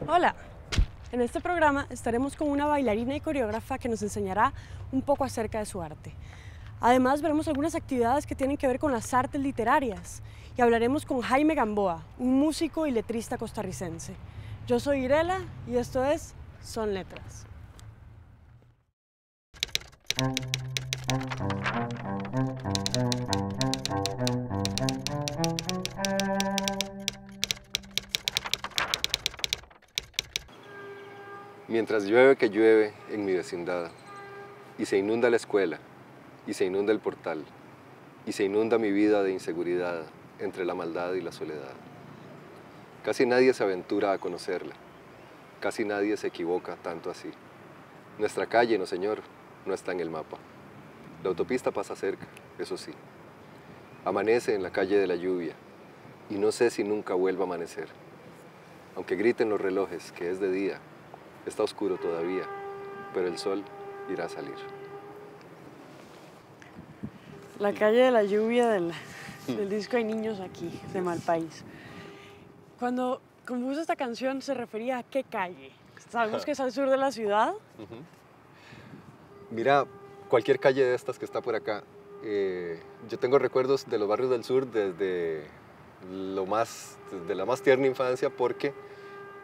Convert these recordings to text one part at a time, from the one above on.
Hola, en este programa estaremos con una bailarina y coreógrafa que nos enseñará un poco acerca de su arte. Además veremos algunas actividades que tienen que ver con las artes literarias y hablaremos con Jaime Gamboa, un músico y letrista costarricense. Yo soy Irela y esto es Son Letras. Mientras llueve que llueve en mi vecindad, y se inunda la escuela, y se inunda el portal, y se inunda mi vida de inseguridad entre la maldad y la soledad. Casi nadie se aventura a conocerla, casi nadie se equivoca tanto así. Nuestra calle, no señor, no está en el mapa. La autopista pasa cerca, eso sí. Amanece en la calle de la lluvia, y no sé si nunca vuelva a amanecer. Aunque griten los relojes que es de día, está oscuro todavía, pero el sol irá a salir. La calle de la lluvia del disco Hay niños aquí, de Malpaís. Cuando compuso esta canción se refería a qué calle. Sabemos que es al sur de la ciudad. Mira, cualquier calle de estas que está por acá, yo tengo recuerdos de los barrios del sur desde la más tierna infancia, porque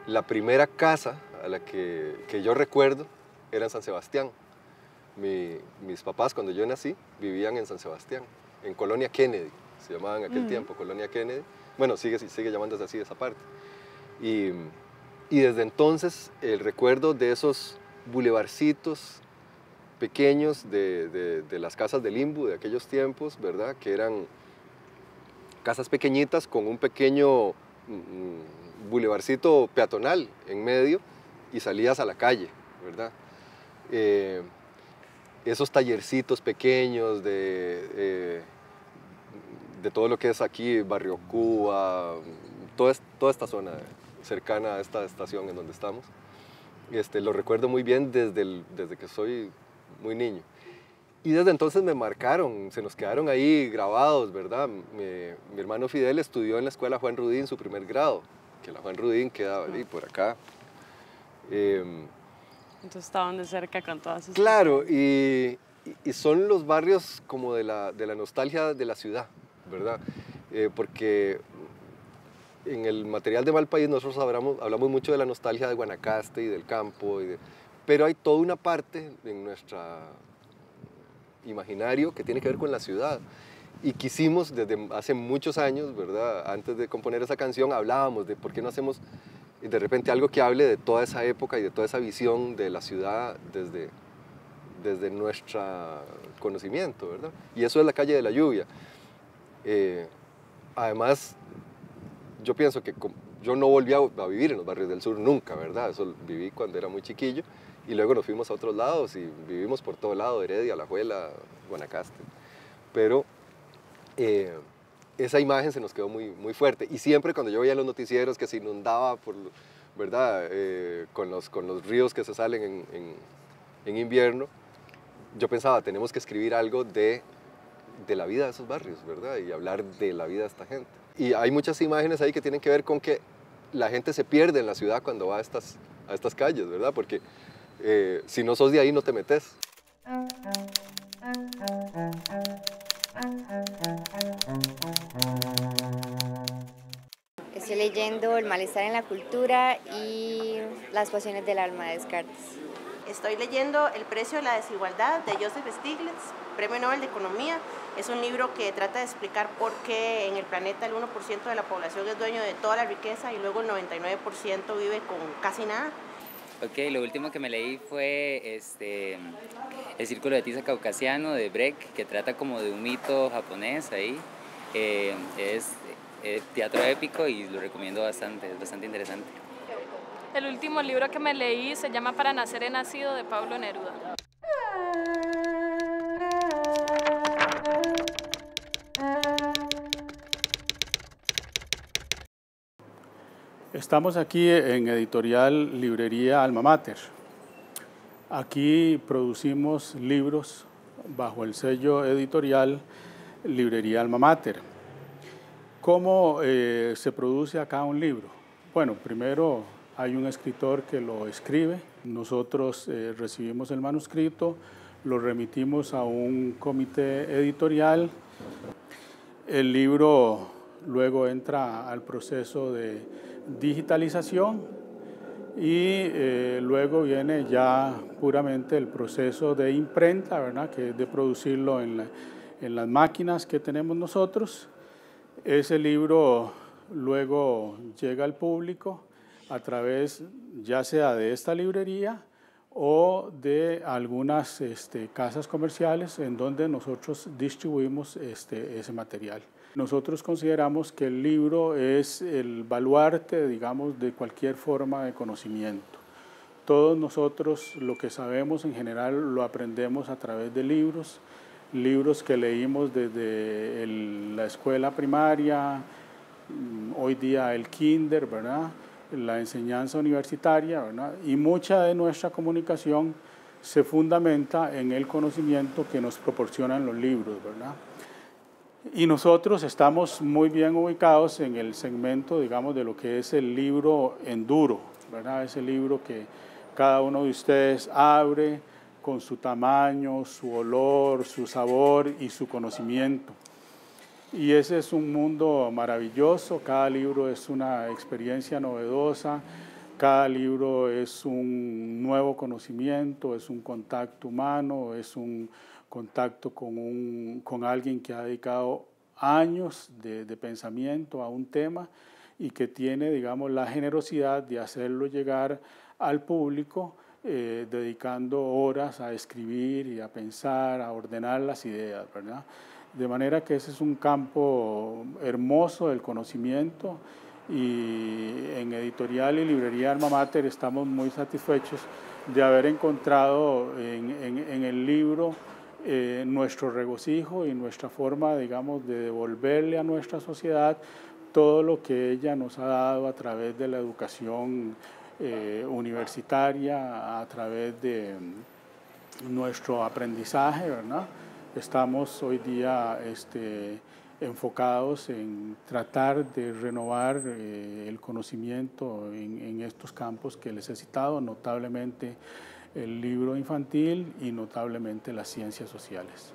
la primera casa a la que yo recuerdo era en San Sebastián. Mis papás, cuando yo nací, vivían en San Sebastián, en Colonia Kennedy, se llamaba en aquel tiempo, Colonia Kennedy. Bueno, sigue llamándose así esa parte. Y desde entonces el recuerdo de esos bulevarcitos pequeños de las casas del Limbu de aquellos tiempos, ¿verdad? Que eran casas pequeñitas con un pequeño bulevarcito peatonal en medio y salías a la calle, ¿verdad? Esos tallercitos pequeños de todo lo que es aquí, Barrio Cuba, toda esta zona cercana a esta estación en donde estamos, lo recuerdo muy bien desde que soy muy niño. Y desde entonces me marcaron, se nos quedaron ahí grabados, ¿verdad? Mi hermano Fidel estudió en la escuela Juan Rudín su primer grado, que la Juan Rudín queda ahí por acá. Entonces estaban de cerca con todas esas. Claro, y son los barrios como de la nostalgia de la ciudad, ¿verdad? Porque en el material de Malpaís nosotros hablamos mucho de la nostalgia de Guanacaste y del campo, pero hay toda una parte en nuestro imaginario que tiene que ver con la ciudad. Y quisimos desde hace muchos años, ¿verdad? Antes de componer esa canción hablábamos de por qué no hacemos de repente algo que hable de toda esa época y de toda esa visión de la ciudad desde nuestro conocimiento, ¿verdad? Y eso es la calle de la lluvia. Además, yo pienso que yo no volví a vivir en los barrios del sur nunca, ¿verdad? Eso viví cuando era muy chiquillo y luego nos fuimos a otros lados y vivimos por todo lado, Heredia, Alajuela, Guanacaste. Pero esa imagen se nos quedó muy, muy fuerte y siempre cuando yo veía los noticieros que se inundaba, ¿verdad? Con los ríos que se salen en invierno, yo pensaba, tenemos que escribir algo de la vida de esos barrios, ¿verdad? Y hablar de la vida de esta gente. Y hay muchas imágenes ahí que tienen que ver con que la gente se pierde en la ciudad cuando va a estas calles, ¿verdad? Porque si no sos de ahí no te metes. Estoy leyendo El malestar en la cultura y Las pasiones del alma de Descartes. Estoy leyendo El precio de la desigualdad de Joseph Stiglitz, Premio Nobel de Economía. Es un libro que trata de explicar por qué en el planeta el 1% de la población es dueño de toda la riqueza y luego el 99% vive con casi nada. Ok, lo último que me leí fue El Círculo de Tiza Caucasiano de Brecht, que trata como de un mito japonés ahí. Es teatro épico y lo recomiendo bastante, es bastante interesante. El último libro que me leí se llama Para nacer he nacido, de Pablo Neruda. Estamos aquí en Editorial Librería Alma Mater. Aquí producimos libros bajo el sello editorial Librería Alma Mater. ¿Cómo se produce acá un libro? Bueno, primero hay un escritor que lo escribe, nosotros recibimos el manuscrito, lo remitimos a un comité editorial, el libro luego entra al proceso de digitalización y luego viene ya puramente el proceso de imprenta, ¿verdad? Que es de producirlo en las máquinas que tenemos nosotros. Ese libro luego llega al público a través ya sea de esta librería o de algunas casas comerciales en donde nosotros distribuimos ese material. Nosotros consideramos que el libro es el baluarte, digamos, de cualquier forma de conocimiento. Todos nosotros lo que sabemos en general lo aprendemos a través de libros que leímos desde la escuela primaria, hoy día el kinder, ¿verdad? La enseñanza universitaria, ¿verdad? Y mucha de nuestra comunicación se fundamenta en el conocimiento que nos proporcionan los libros, ¿verdad? Y nosotros estamos muy bien ubicados en el segmento, digamos, de lo que es el libro enduro, ¿verdad? Ese libro que cada uno de ustedes abre con su tamaño, su olor, su sabor y su conocimiento. Y ese es un mundo maravilloso, cada libro es una experiencia novedosa, cada libro es un nuevo conocimiento, es un contacto humano, es un contacto con alguien que ha dedicado años de pensamiento a un tema y que tiene, digamos, la generosidad de hacerlo llegar al público, dedicando horas a escribir y a pensar, a ordenar las ideas, ¿verdad? De manera que ese es un campo hermoso del conocimiento y en Editorial y Librería Alma Mater estamos muy satisfechos de haber encontrado en el libro nuestro regocijo y nuestra forma, digamos, de devolverle a nuestra sociedad todo lo que ella nos ha dado a través de la educación universitaria, a través de nuestro aprendizaje, ¿verdad? Estamos hoy día enfocados en tratar de renovar el conocimiento en estos campos que les he citado, notablemente el libro infantil y notablemente las ciencias sociales.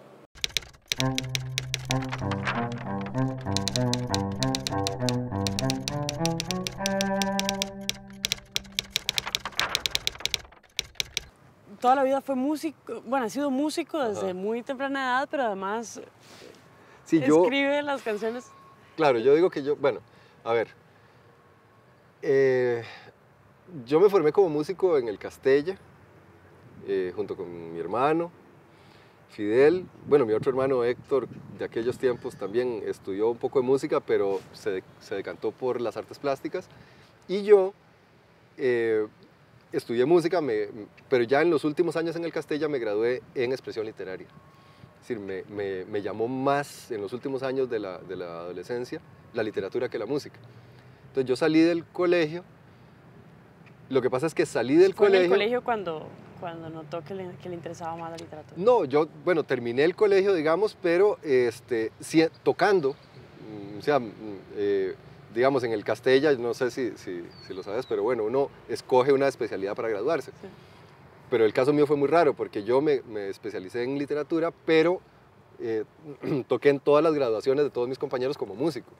Toda la vida fue músico, bueno, ha sido músico desde muy temprana edad, pero además sí, escribe las canciones. Claro, yo digo que bueno, a ver, yo me formé como músico en el Castella, junto con mi hermano, Fidel. Bueno, mi otro hermano Héctor, de aquellos tiempos también estudió un poco de música, pero se decantó por las artes plásticas. Y yo estudié música, pero ya en los últimos años en el Castella me gradué en expresión literaria. Es decir, me llamó más en los últimos años de la adolescencia la literatura que la música. Entonces yo salí del colegio. Lo que pasa es que salí del colegio... ¿Fue en el colegio cuando notó que le interesaba más la literatura? No, yo, bueno, terminé el colegio, digamos, pero tocando, o sea, digamos, en el Castella, no sé si lo sabes, pero bueno, uno escoge una especialidad para graduarse. Sí. Pero el caso mío fue muy raro, porque yo me especialicé en literatura, pero toqué en todas las graduaciones de todos mis compañeros como músico.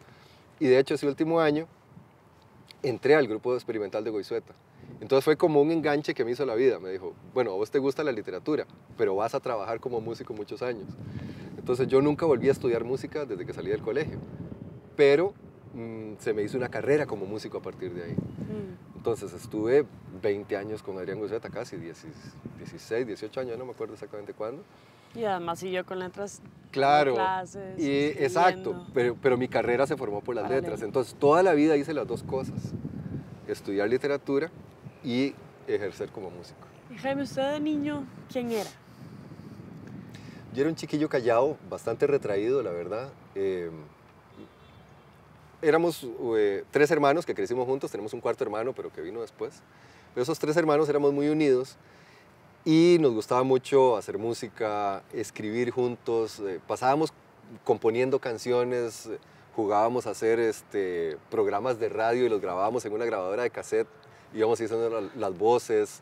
Y de hecho, ese último año entré al grupo experimental de Goizueta. Entonces fue como un enganche que me hizo la vida. Me dijo, bueno, a vos te gusta la literatura, pero vas a trabajar como músico muchos años. Entonces yo nunca volví a estudiar música desde que salí del colegio, pero se me hizo una carrera como músico a partir de ahí. Entonces estuve 20 años con Adrián Goizueta, casi 16, 18 años, no me acuerdo exactamente cuándo. Y además siguió con letras, claro, clases, y exacto, pero mi carrera se formó por las letras. Entonces toda la vida hice las dos cosas, estudiar literatura y ejercer como músico. Y Jaime, ¿usted de niño quién era? Yo era un chiquillo callado, bastante retraído, la verdad. Éramos 3 hermanos que crecimos juntos, tenemos un cuarto hermano, pero que vino después. Pero esos 3 hermanos éramos muy unidos y nos gustaba mucho hacer música, escribir juntos, pasábamos componiendo canciones, jugábamos a hacer programas de radio y los grabábamos en una grabadora de cassette íbamos haciendo las voces,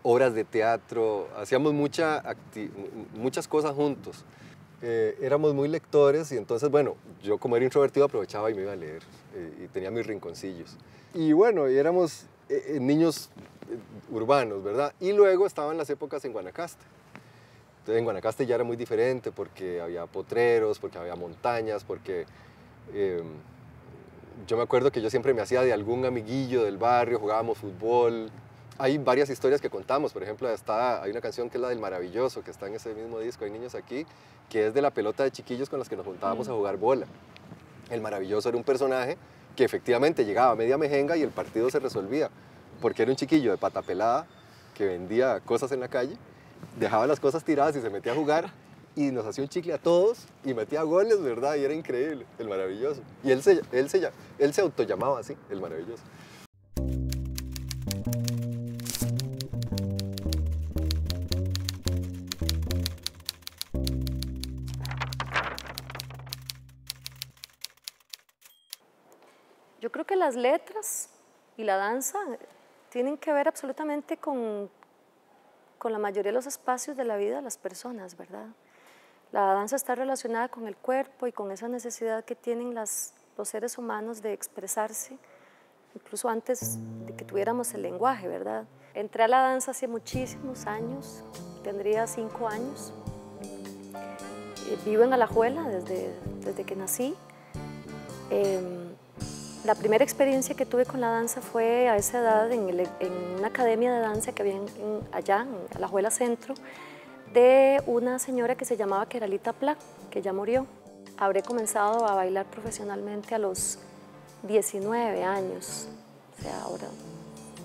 obras de teatro, hacíamos muchas cosas juntos. Éramos muy lectores y entonces, bueno, yo como era introvertido aprovechaba y me iba a leer y tenía mis rinconcillos. Y bueno, éramos niños urbanos, ¿verdad? Y luego estaban las épocas en Guanacaste. Entonces, en Guanacaste ya era muy diferente porque había potreros, porque había montañas, porque yo me acuerdo que yo siempre me hacía de algún amiguillo del barrio, jugábamos fútbol. Hay varias historias que contamos, por ejemplo, hay una canción que es la del Maravilloso, que está en ese mismo disco, Hay niños aquí, que es de la pelota de chiquillos con los que nos juntábamos a jugar bola. El Maravilloso era un personaje que efectivamente llegaba a media mejenga y el partido se resolvía, porque era un chiquillo de pata pelada que vendía cosas en la calle, dejaba las cosas tiradas y se metía a jugar y nos hacía un chicle a todos y metía goles, ¿verdad? Y era increíble, el Maravilloso. Y él se autollamaba así, el Maravilloso. Yo creo que las letras y la danza tienen que ver absolutamente con la mayoría de los espacios de la vida de las personas, ¿verdad? La danza está relacionada con el cuerpo y con esa necesidad que tienen los seres humanos de expresarse, incluso antes de que tuviéramos el lenguaje, ¿verdad? Entré a la danza hace muchísimos años, tendría 5 años. Vivo en Alajuela desde que nací. La primera experiencia que tuve con la danza fue a esa edad en una academia de danza que había allá en Alajuela Centro, de una señora que se llamaba Queralita Pla, que ya murió. Habré comenzado a bailar profesionalmente a los 19 años, o sea, ahora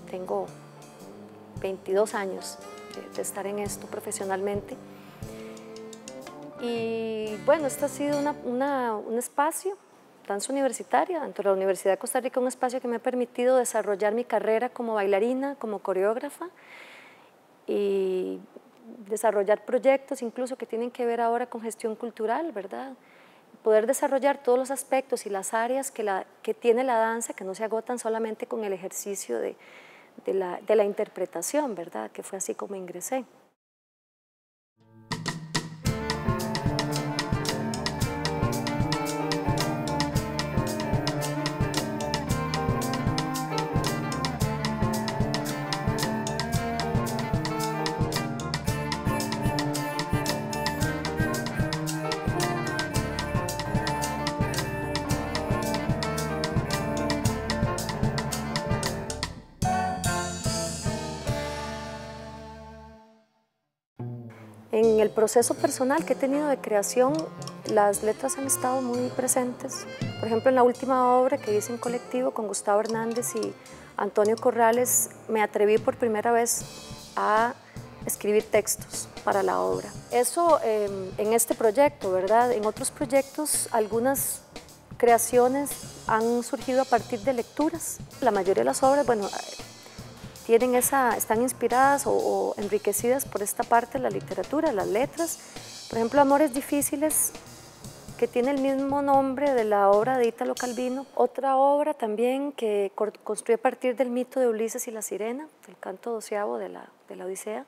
tengo 22 años de estar en esto profesionalmente. Y bueno, este ha sido un espacio, danza universitaria, dentro de la Universidad de Costa Rica, un espacio que me ha permitido desarrollar mi carrera como bailarina, como coreógrafa y desarrollar proyectos incluso que tienen que ver ahora con gestión cultural, ¿verdad? Poder desarrollar todos los aspectos y las áreas que tiene la danza, que no se agotan solamente con el ejercicio de la interpretación, ¿verdad? Que fue así como ingresé. En el proceso personal que he tenido de creación, las letras han estado muy presentes. Por ejemplo, en la última obra que hice en colectivo con Gustavo Hernández y Antonio Corrales, me atreví por primera vez a escribir textos para la obra. Eso en este proyecto, ¿verdad? En otros proyectos, algunas creaciones han surgido a partir de lecturas. La mayoría de las obras, bueno, están inspiradas o enriquecidas por esta parte de la literatura, las letras. Por ejemplo, Amores Difíciles, que tiene el mismo nombre de la obra de Ítalo Calvino. Otra obra también que construye a partir del mito de Ulises y la sirena, del canto 12º de la Odisea.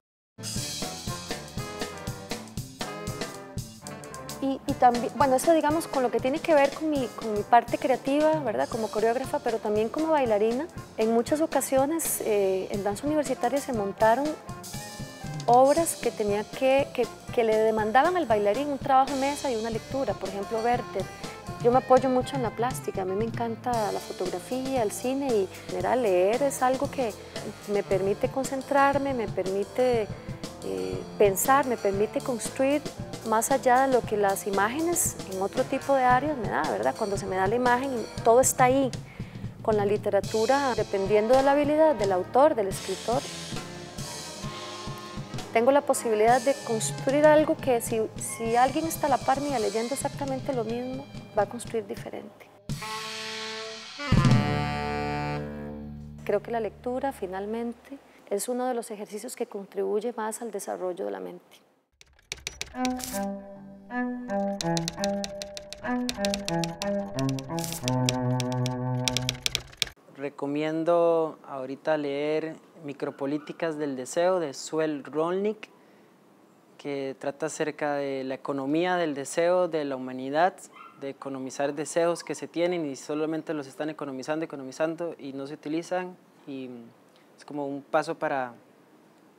Y también, bueno, eso digamos con lo que tiene que ver con mi parte creativa, ¿verdad? Como coreógrafa, pero también como bailarina. En muchas ocasiones en danza universitaria se montaron obras que le demandaban al bailarín un trabajo en mesa y una lectura. Por ejemplo, Werther. Yo me apoyo mucho en la plástica, a mí me encanta la fotografía, el cine y en general leer es algo que me permite concentrarme, me permite pensar, me permite construir más allá de lo que las imágenes en otro tipo de áreas me da, ¿verdad? Cuando se me da la imagen, todo está ahí. Con la literatura, dependiendo de la habilidad del autor, del escritor, tengo la posibilidad de construir algo que si alguien está a la par mía leyendo exactamente lo mismo, va a construir diferente. Creo que la lectura, finalmente, es uno de los ejercicios que contribuye más al desarrollo de la mente. recomiendo ahorita leer Micropolíticas del Deseo de Suel Rolnick, que trata acerca de la economía del deseo de la humanidad, de economizar deseos que se tienen y solamente los están economizando y no se utilizan, y es como un paso para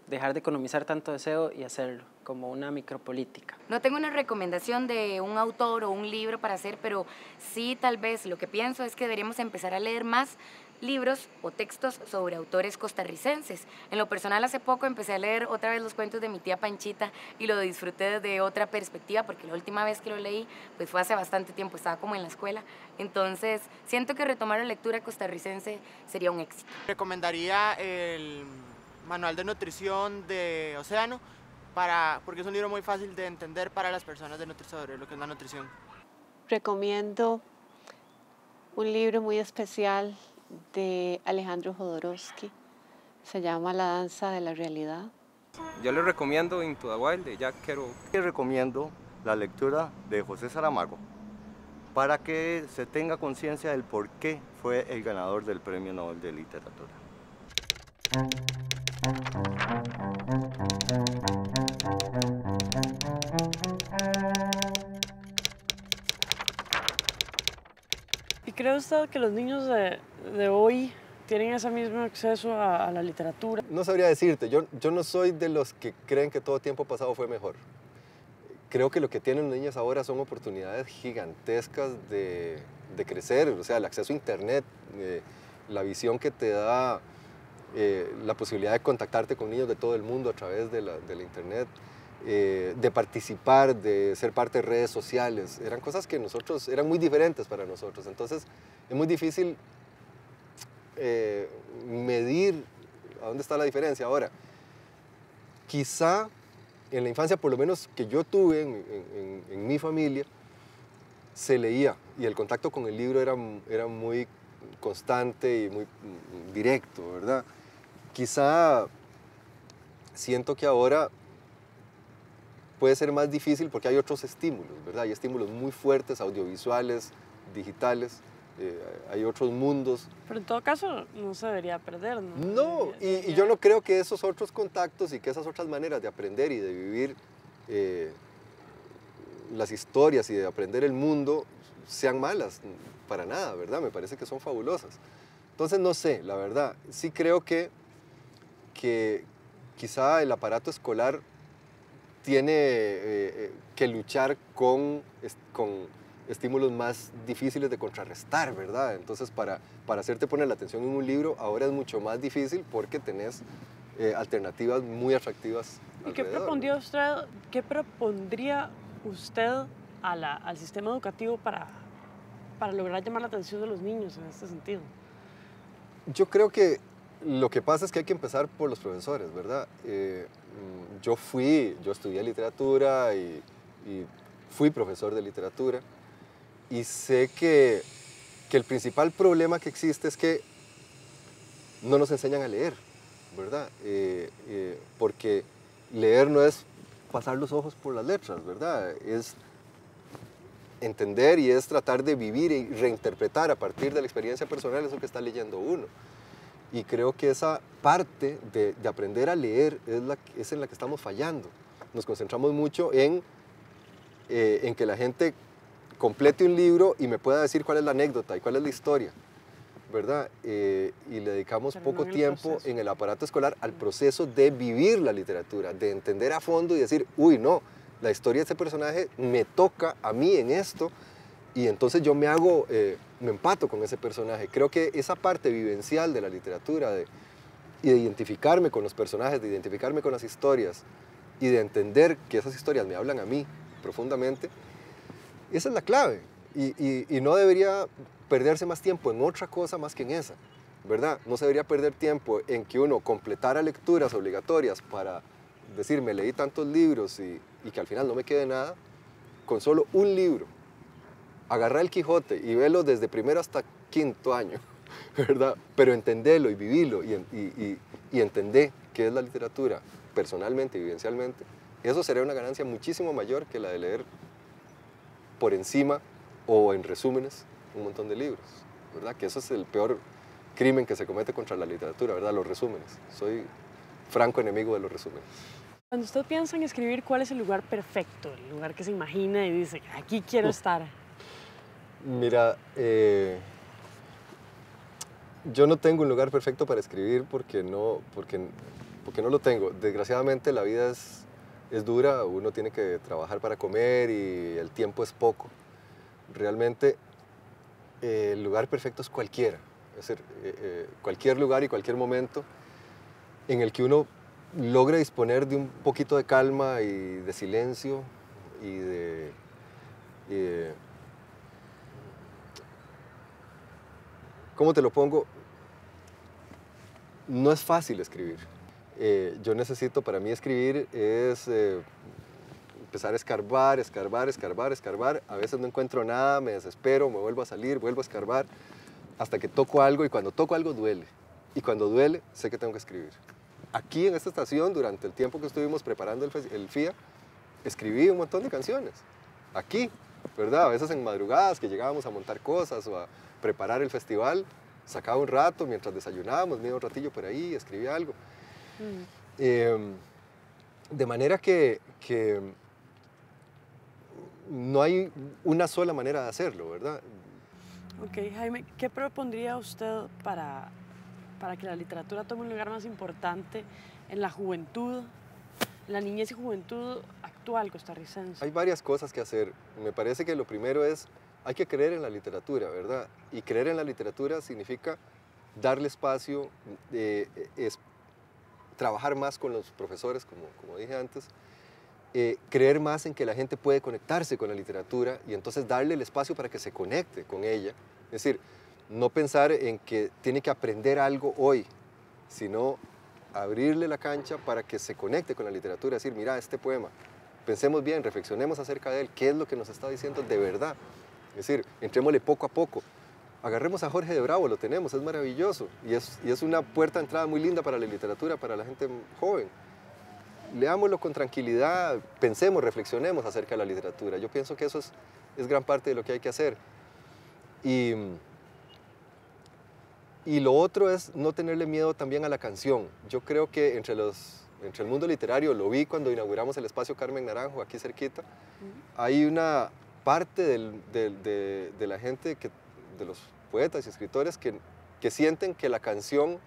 dejar de economizar tanto deseo y hacerlo, como una micropolítica. No tengo una recomendación de un autor o un libro para hacer, pero sí tal vez lo que pienso es que deberíamos empezar a leer más libros o textos sobre autores costarricenses. En lo personal, hace poco empecé a leer otra vez los cuentos de mi tía Panchita y lo disfruté desde otra perspectiva, porque la última vez que lo leí pues fue hace bastante tiempo, estaba como en la escuela. Entonces siento que retomar la lectura costarricense sería un éxito. Recomendaría el Manual de Nutrición de Océano, porque es un libro muy fácil de entender para las personas de sobre lo que es la nutrición. Recomiendo un libro muy especial de Alejandro Jodorowsky, se llama La danza de la realidad. Yo le recomiendo Into the Wild de Jack Kerouac. Les recomiendo la lectura de José Saramago para que se tenga conciencia del por qué fue el ganador del Premio Nobel de Literatura. ¿Y cree usted que los niños de hoy tienen ese mismo acceso a la literatura? No sabría decirte, yo no soy de los que creen que todo tiempo pasado fue mejor. Creo que lo que tienen los niños ahora son oportunidades gigantescas de crecer, o sea, el acceso a internet, la visión que te da la posibilidad de contactarte con niños de todo el mundo a través de la internet, de participar, de ser parte de redes sociales, eran cosas que eran muy diferentes para nosotros, entonces es muy difícil medir a dónde está la diferencia. Ahora, quizá en la infancia, por lo menos que yo tuve en mi familia, se leía y el contacto con el libro era muy constante y muy directo, ¿verdad? Quizá siento que ahora puede ser más difícil porque hay otros estímulos, ¿verdad? Hay estímulos muy fuertes, audiovisuales, digitales, hay otros mundos. Pero en todo caso no se debería perder, ¿no? No, y yo no creo que esos otros contactos y que esas otras maneras de aprender y de vivir las historias y de aprender el mundo sean malas, para nada, ¿verdad? Me parece que son fabulosas. Entonces no sé, la verdad, sí creo que quizá el aparato escolar tiene que luchar con estímulos más difíciles de contrarrestar, ¿verdad? Entonces, para hacerte poner la atención en un libro, ahora es mucho más difícil porque tenés alternativas muy atractivas. ¿Y qué propondría usted al sistema educativo para lograr llamar la atención de los niños en este sentido? Yo creo que lo que pasa es que hay que empezar por los profesores, ¿verdad? Yo estudié literatura y fui profesor de literatura y sé que el principal problema que existe es que no nos enseñan a leer, ¿verdad? Porque leer no es pasar los ojos por las letras, ¿verdad? Es entender y es tratar de vivir y reinterpretar a partir de la experiencia personal eso que está leyendo uno. Y creo que esa parte de aprender a leer es en la que estamos fallando. Nos concentramos mucho en que la gente complete un libro y me pueda decir cuál es la anécdota y cuál es la historia, ¿verdad? Y le dedicamos poco tiempo en el aparato escolar al proceso de vivir la literatura, de entender a fondo y decir, uy, no, la historia de este personaje me toca a mí en esto, y entonces yo me empato con ese personaje. Creo que esa parte vivencial de la literatura, y de identificarme con los personajes, de identificarme con las historias, y de entender que esas historias me hablan a mí profundamente, esa es la clave. Y no debería perderse más tiempo en otra cosa más que en esa, ¿verdad? No se debería perder tiempo en que uno completara lecturas obligatorias para decir, me leí tantos libros y que al final no me quede nada, con solo un libro. Agarrar el Quijote y verlo desde primero hasta quinto año, ¿verdad? Pero entenderlo y vivirlo y entender qué es la literatura personalmente y vivencialmente, eso sería una ganancia muchísimo mayor que la de leer por encima o en resúmenes un montón de libros, ¿verdad? Que eso es el peor crimen que se comete contra la literatura, ¿verdad? Los resúmenes. Soy franco enemigo de los resúmenes. Cuando usted piensa en escribir, ¿cuál es el lugar perfecto? El lugar que se imagina y dice, aquí quiero estar. Mira, yo no tengo un lugar perfecto para escribir porque no lo tengo. Desgraciadamente la vida es dura, uno tiene que trabajar para comer y el tiempo es poco. Realmente el lugar perfecto es cualquiera. Es decir, cualquier lugar y cualquier momento en el que uno logre disponer de un poquito de calma y de silencio y de ¿cómo te lo pongo? No es fácil escribir. Yo necesito, para mí escribir es empezar a escarbar. A veces no encuentro nada, me desespero, me vuelvo a salir, vuelvo a escarbar, hasta que toco algo, y cuando toco algo duele. Y cuando duele, sé que tengo que escribir. Aquí en esta estación, durante el tiempo que estuvimos preparando el FIA, escribí un montón de canciones. Aquí, ¿verdad? A veces en madrugadas que llegábamos a montar cosas o a preparar el festival, sacaba un rato mientras desayunábamos, me iba un ratillo por ahí, escribía algo. De manera que no hay una sola manera de hacerlo, ¿verdad? Ok, Jaime, ¿qué propondría usted para que la literatura tome un lugar más importante en la juventud, en la niñez y juventud actual costarricense? Hay varias cosas que hacer. Me parece que lo primero es, hay que creer en la literatura, ¿verdad? Y creer en la literatura significa darle espacio, trabajar más con los profesores, como dije antes, creer más en que la gente puede conectarse con la literatura y entonces darle el espacio para que se conecte con ella. Es decir, no pensar en que tiene que aprender algo hoy, sino abrirle la cancha para que se conecte con la literatura, decir, mira, este poema, pensemos bien, reflexionemos acerca de él, qué es lo que nos está diciendo de verdad. Es decir, entrémosle poco a poco. Agarremos a Jorge de Bravo, lo tenemos, es maravilloso y es una puerta de entrada muy linda para la literatura, para la gente joven. Leámoslo con tranquilidad, pensemos, reflexionemos acerca de la literatura. Yo pienso que eso es gran parte de lo que hay que hacer. Y lo otro es no tenerle miedo también a la canción. Yo creo que entre el mundo literario, lo vi cuando inauguramos el espacio Carmen Naranjo, aquí cerquita, hay una parte de la gente, de los poetas y escritores que sienten que la canción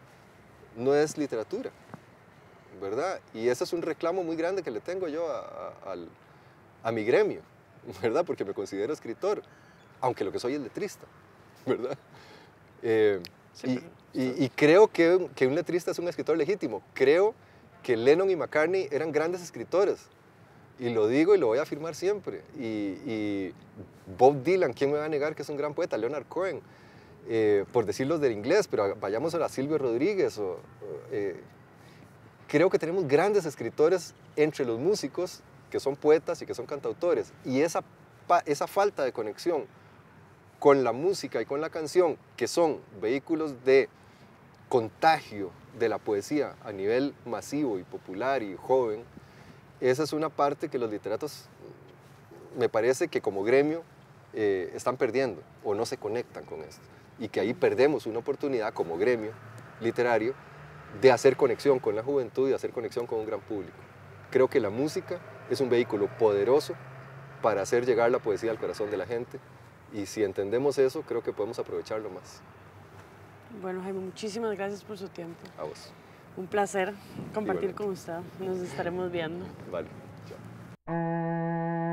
no es literatura, ¿verdad? Y ese es un reclamo muy grande que le tengo yo a mi gremio, ¿verdad? Porque me considero escritor, aunque lo que soy es letrista, ¿verdad? Y creo que un letrista es un escritor legítimo. Creo que Lennon y McCartney eran grandes escritores. Y lo digo y lo voy a afirmar siempre. Y Bob Dylan, ¿quién me va a negar que es un gran poeta? Leonard Cohen, por decirlos del inglés, pero vayamos a Silvio Rodríguez. Creo que tenemos grandes escritores entre los músicos que son poetas y que son cantautores. Y esa falta de conexión con la música y con la canción, que son vehículos de contagio de la poesía a nivel masivo y popular y joven, esa es una parte que los literatos, me parece que como gremio, están perdiendo o no se conectan con esto. Y que ahí perdemos una oportunidad como gremio literario de hacer conexión con la juventud y de hacer conexión con un gran público. Creo que la música es un vehículo poderoso para hacer llegar la poesía al corazón de la gente. Y si entendemos eso, creo que podemos aprovecharlo más. Bueno, Jaime, muchísimas gracias por su tiempo. A vos. Un placer compartir con usted. Nos estaremos viendo. Vale, chao.